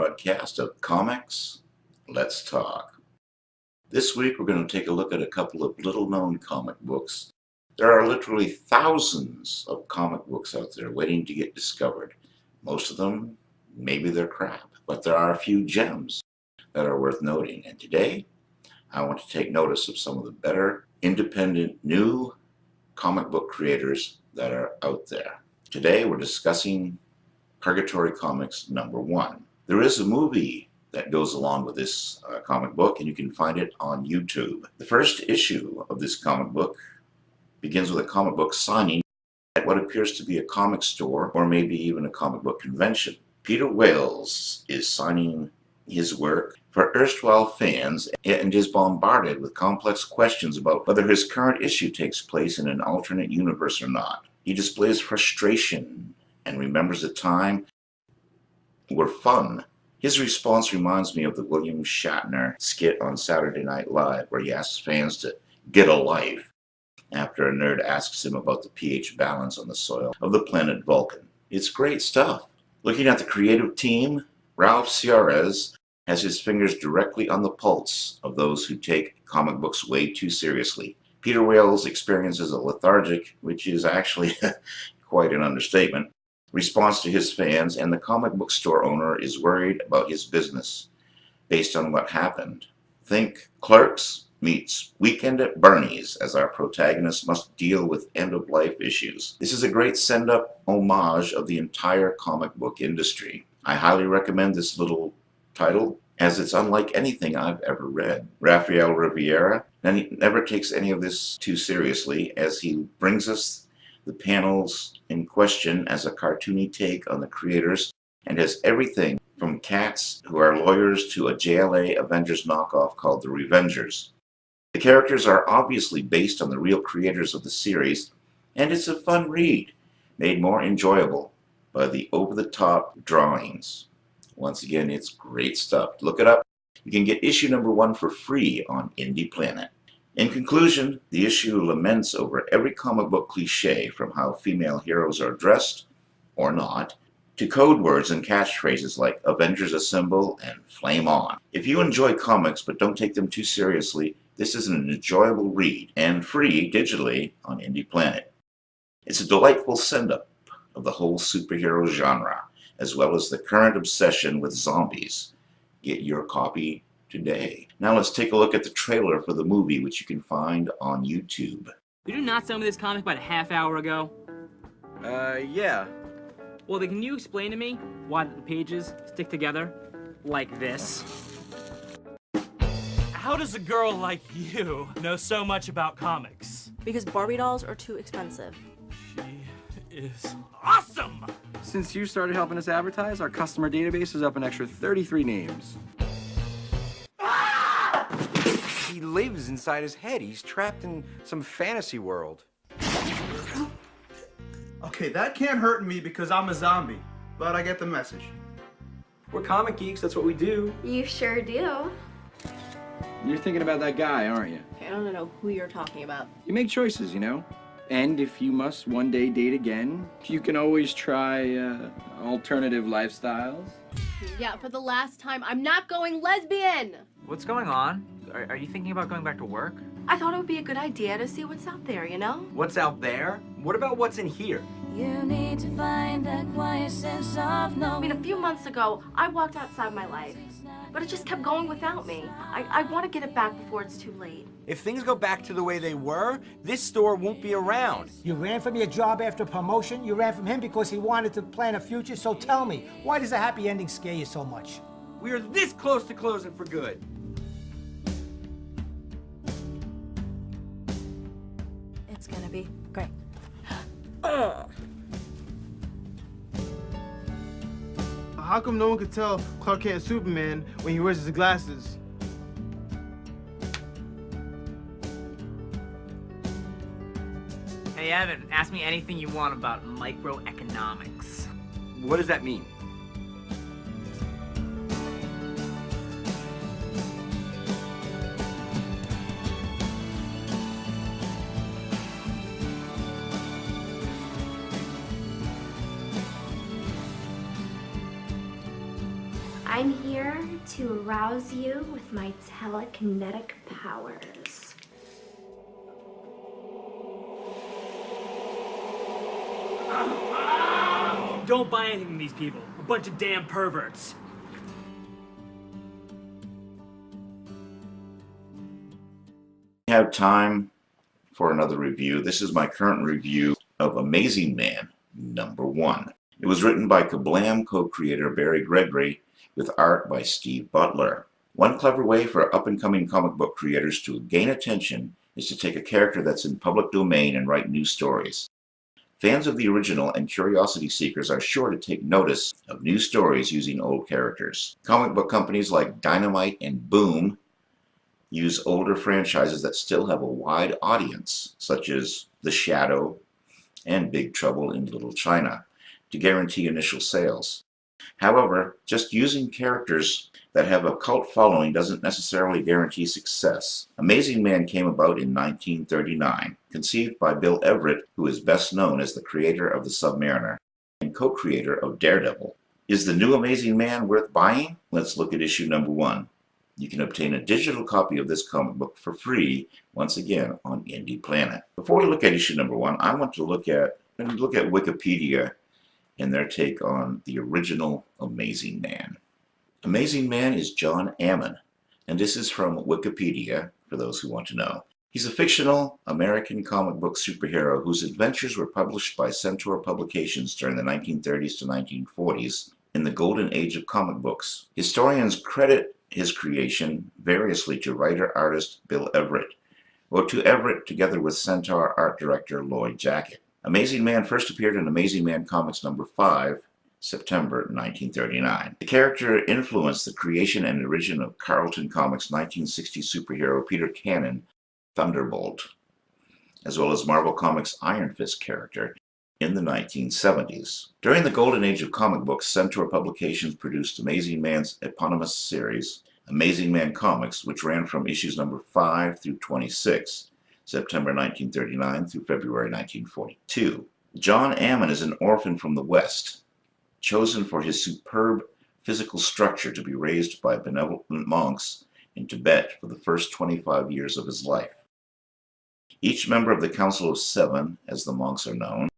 broadcast of Comics, Let's Talk. This week we're going to take a look at a couple of little-known comic books. There are literally thousands of comic books out there waiting to get discovered. Most of them, maybe they're crap, but there are a few gems that are worth noting. And today, I want to take notice of some of the better, independent, new comic book creators that are out there. Today we're discussing Purgatory Comics #1. There is a movie that goes along with this comic book, and you can find it on YouTube. The first issue of this comic book begins with a comic book signing at what appears to be a comic store or maybe even a comic book convention. Peter Wales is signing his work for erstwhile fans and is bombarded with complex questions about whether his current issue takes place in an alternate universe or not. He displays frustration and remembers a time where fun. His response reminds me of the William Shatner skit on Saturday Night Live where he asks fans to get a life after a nerd asks him about the pH balance on the soil of the planet Vulcan. It's great stuff. Looking at the creative team, Ralph Ciarez has his fingers directly on the pulse of those who take comic books way too seriously. Peter Wales experiences a lethargic, which is actually quite an understatement, response to his fans, and the comic book store owner is worried about his business based on what happened. Think Clerks meets Weekend at Bernie's as our protagonist must deal with end-of-life issues. This is a great send-up homage of the entire comic book industry. I highly recommend this little title as it's unlike anything I've ever read. Rafael Rivera never takes any of this too seriously as he brings us the panels in question as a cartoony take on the creators and has everything from cats who are lawyers to a JLA Avengers knockoff called the Revengers. The characters are obviously based on the real creators of the series, and it's a fun read, made more enjoyable by the over-the-top drawings. Once again, it's great stuff. Look it up. You can get issue #1 for free on Indie Planet. In conclusion, the issue laments over every comic book cliche from how female heroes are dressed, or not, to code words and catchphrases like Avengers Assemble and Flame On. If you enjoy comics but don't take them too seriously, this is an enjoyable read and free digitally on Indie Planet. It's a delightful send-up of the whole superhero genre, as well as the current obsession with zombies. Get your copy today. Now let's take a look at the trailer for the movie, which you can find on YouTube. Did you not send me this comic about a half hour ago? Yeah. Well, then can you explain to me why the pages stick together like this? How does a girl like you know so much about comics? Because Barbie dolls are too expensive. She is awesome! Since you started helping us advertise, our customer database is up an extra 33 names. He lives inside his head. He's trapped in some fantasy world. Okay, that can't hurt me because I'm a zombie, but I get the message. We're comic geeks, that's what we do. You sure do. You're thinking about that guy, aren't you? I don't know who you're talking about. You make choices, you know? And if you must one day date again, you can always try alternative lifestyles. Yeah, for the last time, I'm not going lesbian! What's going on? Are you thinking about going back to work? I thought it would be a good idea to see what's out there, you know? What's out there? What about what's in here? You need to find that quiet sense of knowing. I mean, a few months ago, I walked outside my life, but it just kept going without me. I want to get it back before it's too late. If things go back to the way they were, this store won't be around. You ran from your job after promotion? You ran from him because he wanted to plan a future? So tell me, why does a happy ending scare you so much? We are this close to closing for good. It's gonna be great. How come no one could tell Clark Kent is Superman when he wears his glasses? Hey Evan, ask me anything you want about microeconomics. What does that mean? I I'm here to arouse you with my telekinetic powers. Don't buy anything from these people. A bunch of damn perverts. We have time for another review. This is my current review of Amazing Man #1. It was written by Kablam co-creator Barry Gregory with art by Steve Butler. One clever way for up-and-coming comic book creators to gain attention is to take a character that's in public domain and write new stories. Fans of the original and curiosity seekers are sure to take notice of new stories using old characters. Comic book companies like Dynamite and Boom use older franchises that still have a wide audience, such as The Shadow and Big Trouble in Little China, to guarantee initial sales. However, just using characters that have a cult following doesn't necessarily guarantee success. Amazing Man came about in 1939, conceived by Bill Everett, who is best known as the creator of the Submariner and co-creator of Daredevil. Is the new Amazing Man worth buying? Let's look at issue #1. You can obtain a digital copy of this comic book for free, once again, on Indie Planet. Before we look at issue #1, I want to look at Wikipedia and their take on the original Amazing Man. Amazing Man is John Ammon, and this is from Wikipedia, for those who want to know. He's a fictional American comic book superhero whose adventures were published by Centaur Publications during the 1930s to 1940s in the golden age of comic books. Historians credit his creation variously to writer-artist Bill Everett, or to Everett together with Centaur art director Lloyd Jackett. Amazing Man first appeared in Amazing Man Comics #5, September 1939. The character influenced the creation and origin of Carlton Comics' 1960 superhero Peter Cannon, Thunderbolt, as well as Marvel Comics' Iron Fist character in the 1970s. During the golden age of comic books, Centaur Publications produced Amazing Man's eponymous series, Amazing Man Comics, which ran from issues #5 through 26, September 1939 through February 1942. John Ammon is an orphan from the West, chosen for his superb physical structure to be raised by benevolent monks in Tibet for the first 25 years of his life. Each member of the Council of Seven, as the monks are known,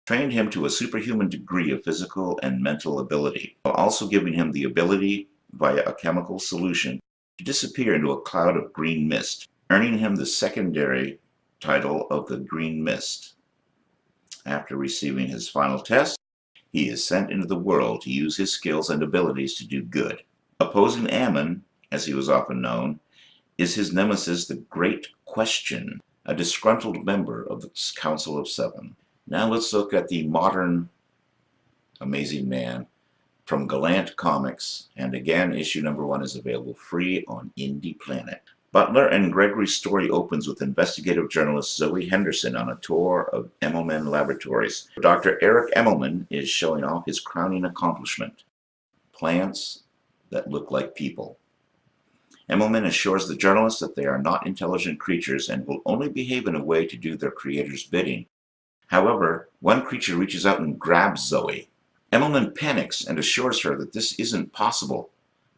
trained him to a superhuman degree of physical and mental ability, while also giving him the ability, via a chemical solution, to disappear into a cloud of green mist, earning him the secondary title of the Green Mist. After receiving his final test, he is sent into the world to use his skills and abilities to do good. Opposing Ammon, as he was often known, is his nemesis, the Great Question, a disgruntled member of the Council of Seven. Now let's look at the modern Amazing Man from Gallant Comics, and again, issue #1 is available free on Indie Planet. Butler and Gregory's story opens with investigative journalist Zoe Henderson on a tour of Emmelman Laboratories. Dr. Eric Emmelman is showing off his crowning accomplishment, plants that look like people. Emmelman assures the journalist that they are not intelligent creatures and will only behave in a way to do their creator's bidding. However, one creature reaches out and grabs Zoe. Emmelman panics and assures her that this isn't possible.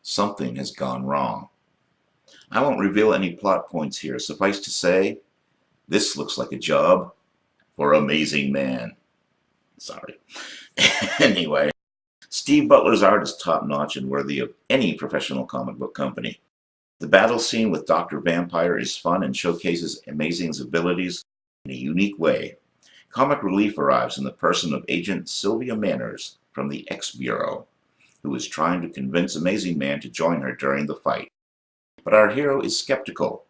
Something has gone wrong. I won't reveal any plot points here. Suffice to say, this looks like a job for Amazing Man. Sorry. Anyway, Steve Butler's art is top-notch and worthy of any professional comic book company. The battle scene with Dr. Vampire is fun and showcases Amazing's abilities in a unique way. Comic relief arrives in the person of Agent Sylvia Manners from the X Bureau, who is trying to convince Amazing Man to join her during the fight. But our hero is skeptical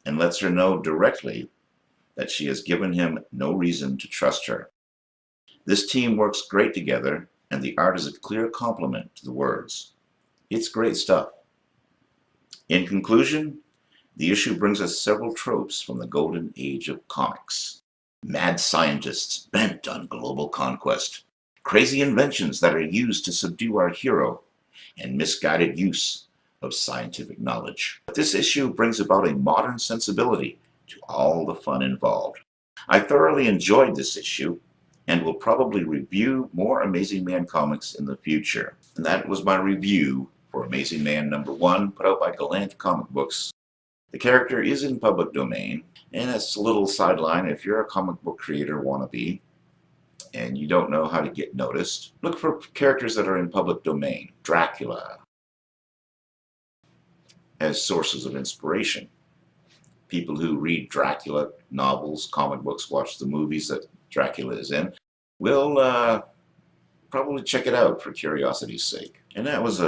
and lets her know directly that she has given him no reason to trust her. This team works great together, and the art is a clear compliment to the words. It's great stuff. In conclusion, the issue brings us several tropes from the golden age of comics. Mad scientists bent on global conquest, crazy inventions that are used to subdue our hero, and misguided use of scientific knowledge. But this issue brings about a modern sensibility to all the fun involved. I thoroughly enjoyed this issue, and will probably review more Amazing Man comics in the future. And that was my review for Amazing Man #1, put out by Galanth Comic Books. The character is in public domain, and that's a little sideline. If you're a comic book creator wannabe and you don't know how to get noticed, look for characters that are in public domain. Dracula as sources of inspiration. People who read Dracula novels, comic books, watch the movies that Dracula is in, will probably check it out for curiosity's sake. And that was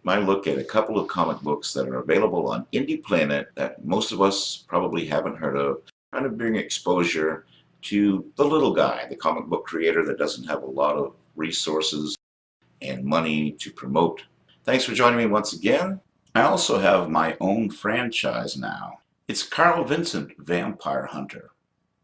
my look at a couple of comic books that are available on Indie Planet that most of us probably haven't heard of, trying to bring exposure to the little guy, the comic book creator that doesn't have a lot of resources and money to promote. Thanks for joining me once again. I also have my own franchise now. It's Carl Vincent, Vampire Hunter.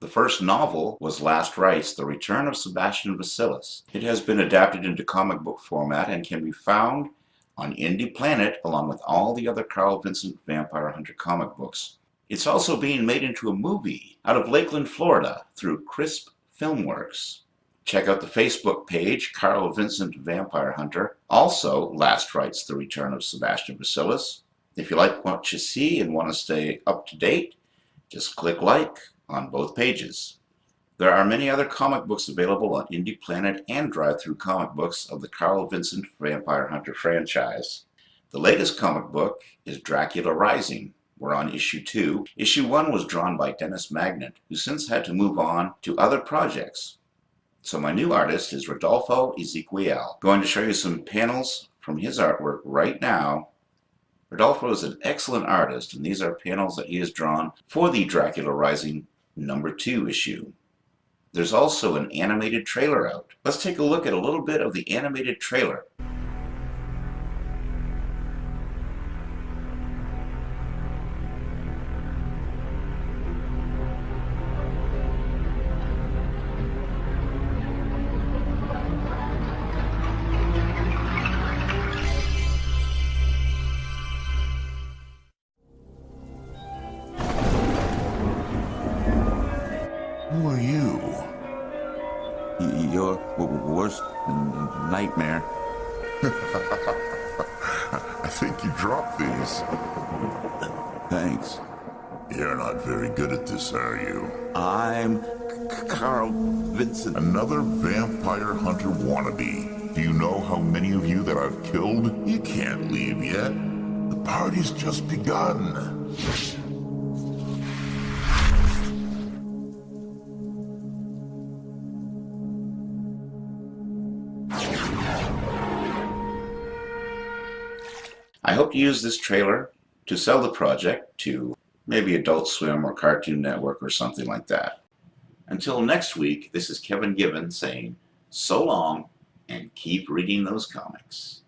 The first novel was Last Rites, The Return of Sebastian Vasilis. It has been adapted into comic book format and can be found on Indie Planet along with all the other Carl Vincent Vampire Hunter comic books. It's also being made into a movie out of Lakeland, Florida through Crisp Filmworks. Check out the Facebook page, Carl Vincent Vampire Hunter. Also, Last Rites, The Return of Sebastian Vasilis. If you like what you see and want to stay up to date, just click like on both pages. There are many other comic books available on Indie Planet and Drive-Thru Comic Books of the Carl Vincent Vampire Hunter franchise. The latest comic book is Dracula Rising. We're on issue 2. Issue 1 was drawn by Dennis Magnet, who since had to move on to other projects. So my new artist is Rodolfo Ezequiel. Going to show you some panels from his artwork right now. Rodolfo is an excellent artist, and these are panels that he has drawn for the Dracula Rising #2 issue. There's also an animated trailer out. Let's take a look at a little bit of the animated trailer. Who are you? Your worst nightmare. I think you dropped these. Thanks. You're not very good at this, are you? I'm Carl Vincent. Another vampire hunter wannabe. Do you know how many of you that I've killed? You can't leave yet. The party's just begun. I hope to use this trailer to sell the project to maybe Adult Swim or Cartoon Network or something like that. Until next week, this is Kevin Gibbon saying so long and keep reading those comics.